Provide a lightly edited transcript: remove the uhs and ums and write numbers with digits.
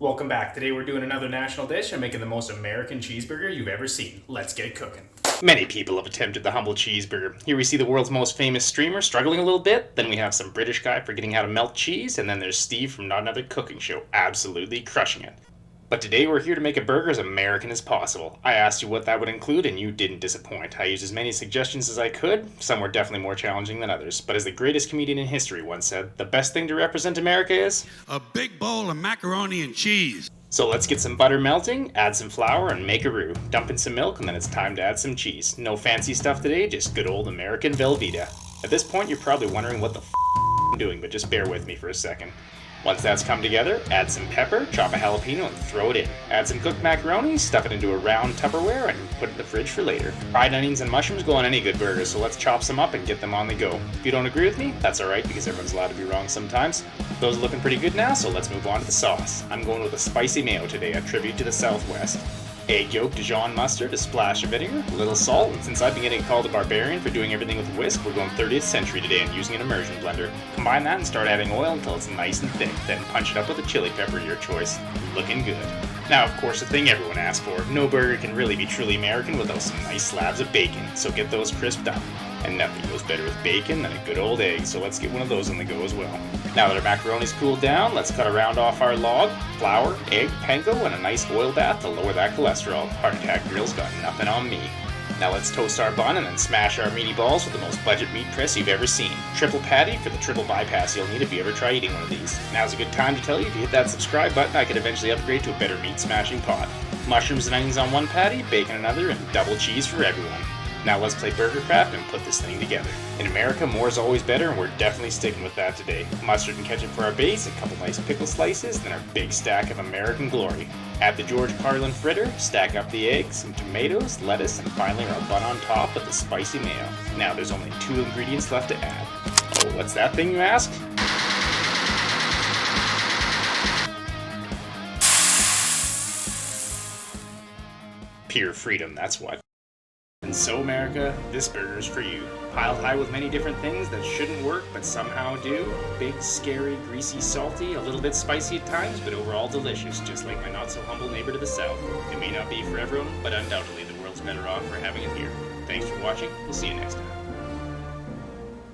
Welcome back. Today we're doing another national dish and making the most American cheeseburger you've ever seen. Let's get cooking. Many people have attempted the humble cheeseburger. Here we see the world's most famous streamer struggling a little bit, then we have some British guy forgetting how to melt cheese, and then there's Steve from Not Another Cooking Show absolutely crushing it. But today we're here to make a burger as American as possible. I asked you what that would include and you didn't disappoint. I used as many suggestions as I could. Some were definitely more challenging than others. But as the greatest comedian in history once said, the best thing to represent America is a big bowl of macaroni and cheese. So let's get some butter melting, add some flour, and make a roux. Dump in some milk, and then it's time to add some cheese. No fancy stuff today, just good old American Velveeta. At this point, you're probably wondering what the I'm doing, but just bear with me for a second. Once that's come together, add some pepper, chop a jalapeno, and throw it in. Add some cooked macaroni, stuff it into a round Tupperware, and put it in the fridge for later. Fried onions and mushrooms go on any good burger, so let's chop some up and get them on the go. If you don't agree with me, that's alright, because everyone's allowed to be wrong sometimes. Those are looking pretty good now, so let's move on to the sauce. I'm going with a spicy mayo today, a tribute to the Southwest. Egg yolk, Dijon mustard, a splash of vinegar, a little salt, and since I've been getting called a barbarian for doing everything with a whisk, we're going 30th century today and using an immersion blender. Combine that and start adding oil until it's nice and thick, then punch it up with a chili pepper of your choice. Looking good. Now, of course, the thing everyone asks for, no burger can really be truly American without some nice slabs of bacon, so get those crisped up. And nothing goes better with bacon than a good old egg, so let's get one of those on the go as well. Now that our macaroni's cooled down, let's cut a round off our log, flour, egg, panko, and a nice oil bath to lower that cholesterol. Heart attack grill's got nothing on me. Now let's toast our bun and then smash our meaty balls with the most budget meat press you've ever seen. Triple patty for the triple bypass you'll need if you ever try eating one of these. Now's a good time to tell you if you hit that subscribe button, I could eventually upgrade to a better meat smashing pot. Mushrooms and onions on one patty, bacon another, and double cheese for everyone. Now let's play Burger Craft and put this thing together. In America, more is always better, and we're definitely sticking with that today. Mustard and ketchup for our base, a couple nice pickle slices, then our big stack of American glory. Add the George Carlin fritter, stack up the eggs, some tomatoes, lettuce, and finally our bun on top with the spicy mayo. Now there's only 2 ingredients left to add. Oh, what's that thing you ask? Pure freedom, that's what. And so, America, this burger's for you. Piled high with many different things that shouldn't work but somehow do. Big, scary, greasy, salty, a little bit spicy at times, but overall delicious, just like my not-so-humble neighbor to the south. It may not be for everyone, but undoubtedly the world's better off for having it here. Thanks for watching. We'll see you next time.